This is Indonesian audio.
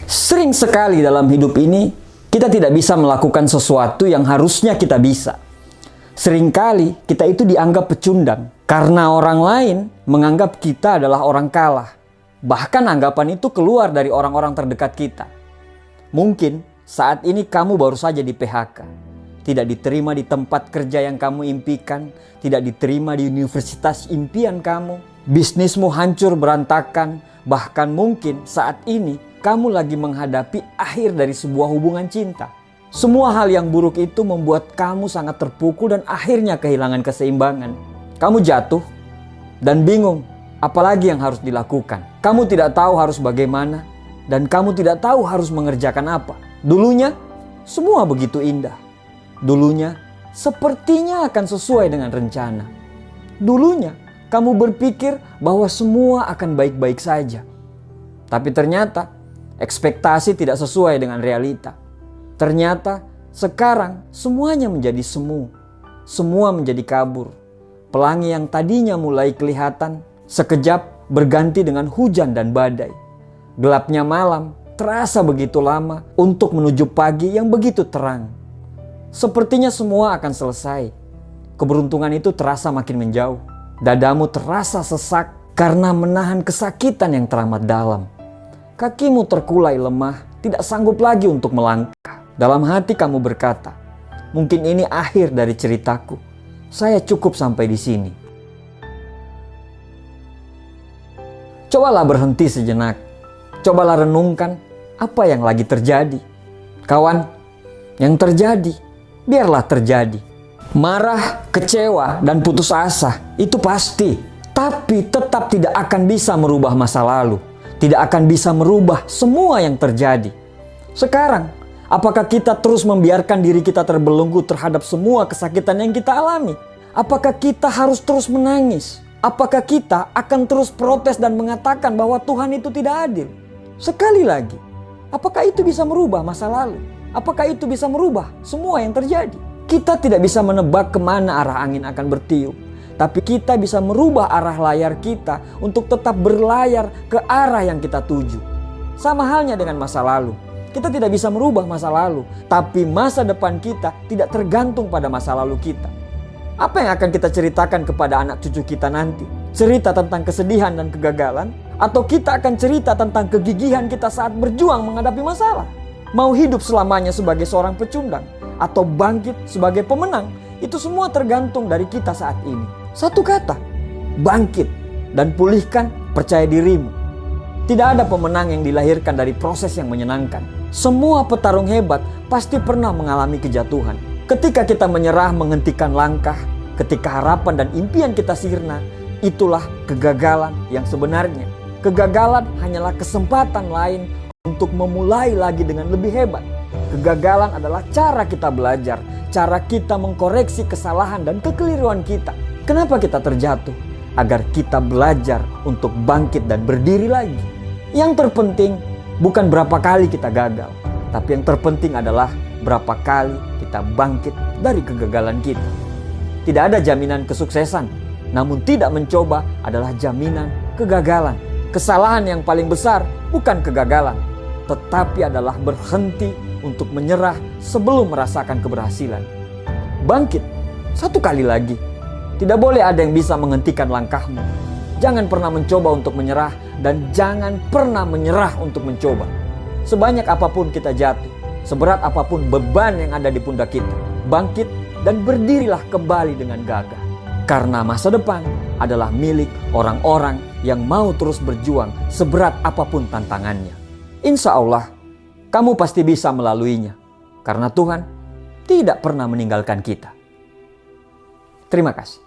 Sering sekali dalam hidup ini, kita tidak bisa melakukan sesuatu yang harusnya kita bisa. Seringkali kita itu dianggap pecundang karena orang lain menganggap kita adalah orang kalah. Bahkan anggapan itu keluar dari orang-orang terdekat kita. Mungkin saat ini kamu baru saja di PHK, tidak diterima di tempat kerja yang kamu impikan, tidak diterima di universitas impian kamu, bisnismu hancur berantakan, bahkan mungkin saat ini kamu lagi menghadapi akhir dari sebuah hubungan cinta. Semua hal yang buruk itu membuat kamu sangat terpukul dan akhirnya kehilangan keseimbangan. Kamu jatuh dan bingung apalagi yang harus dilakukan. Kamu tidak tahu harus bagaimana dan kamu tidak tahu harus mengerjakan apa. Dulunya semua begitu indah. Dulunya sepertinya akan sesuai dengan rencana. Dulunya kamu berpikir bahwa semua akan baik-baik saja. Tapi ternyata ekspektasi tidak sesuai dengan realita. Ternyata sekarang semuanya menjadi semu. Semua menjadi kabur. Pelangi yang tadinya mulai kelihatan sekejap berganti dengan hujan dan badai. Gelapnya malam terasa begitu lama untuk menuju pagi yang begitu terang. Sepertinya semua akan selesai. Keberuntungan itu terasa makin menjauh. Dadamu terasa sesak karena menahan kesakitan yang teramat dalam. Kakimu terkulai lemah, tidak sanggup lagi untuk melangkah. Dalam hati kamu berkata, mungkin ini akhir dari ceritaku. Saya cukup sampai di sini. Cobalah berhenti sejenak. Cobalah renungkan apa yang lagi terjadi. Kawan, yang terjadi, biarlah terjadi. Marah, kecewa, dan putus asa, itu pasti. Tapi tetap tidak akan bisa merubah masa lalu. Tidak akan bisa merubah semua yang terjadi. Sekarang, apakah kita terus membiarkan diri kita terbelenggu terhadap semua kesakitan yang kita alami? Apakah kita harus terus menangis? Apakah kita akan terus protes dan mengatakan bahwa Tuhan itu tidak adil? Sekali lagi, apakah itu bisa merubah masa lalu? Apakah itu bisa merubah semua yang terjadi? Kita tidak bisa menebak kemana arah angin akan bertiup. Tapi kita bisa merubah arah layar kita untuk tetap berlayar ke arah yang kita tuju. Sama halnya dengan masa lalu. Kita tidak bisa merubah masa lalu. Tapi masa depan kita tidak tergantung pada masa lalu kita. Apa yang akan kita ceritakan kepada anak cucu kita nanti? Cerita tentang kesedihan dan kegagalan? Atau kita akan cerita tentang kegigihan kita saat berjuang menghadapi masalah? Mau hidup selamanya sebagai seorang pecundang? Atau bangkit sebagai pemenang? Itu semua tergantung dari kita saat ini. Satu kata, bangkit dan pulihkan percaya dirimu. Tidak ada pemenang yang dilahirkan dari proses yang menyenangkan. Semua petarung hebat pasti pernah mengalami kejatuhan. Ketika kita menyerah menghentikan langkah, ketika harapan dan impian kita sirna, itulah kegagalan yang sebenarnya. Kegagalan hanyalah kesempatan lain untuk memulai lagi dengan lebih hebat. Kegagalan adalah cara kita belajar, cara kita mengkoreksi kesalahan dan kekeliruan kita. Kenapa kita terjatuh? Agar kita belajar untuk bangkit dan berdiri lagi. Yang terpenting bukan berapa kali kita gagal, tapi yang terpenting adalah berapa kali kita bangkit dari kegagalan kita. Tidak ada jaminan kesuksesan, namun tidak mencoba adalah jaminan kegagalan. Kesalahan yang paling besar bukan kegagalan, tetapi adalah berhenti untuk menyerah sebelum merasakan keberhasilan. Bangkit satu kali lagi. Tidak boleh ada yang bisa menghentikan langkahmu. Jangan pernah mencoba untuk menyerah dan jangan pernah menyerah untuk mencoba. Sebanyak apapun kita jatuh, seberat apapun beban yang ada di pundak kita, bangkit dan berdirilah kembali dengan gagah. Karena masa depan adalah milik orang-orang yang mau terus berjuang seberat apapun tantangannya. Insya Allah, kamu pasti bisa melaluinya. Karena Tuhan tidak pernah meninggalkan kita. Terima kasih.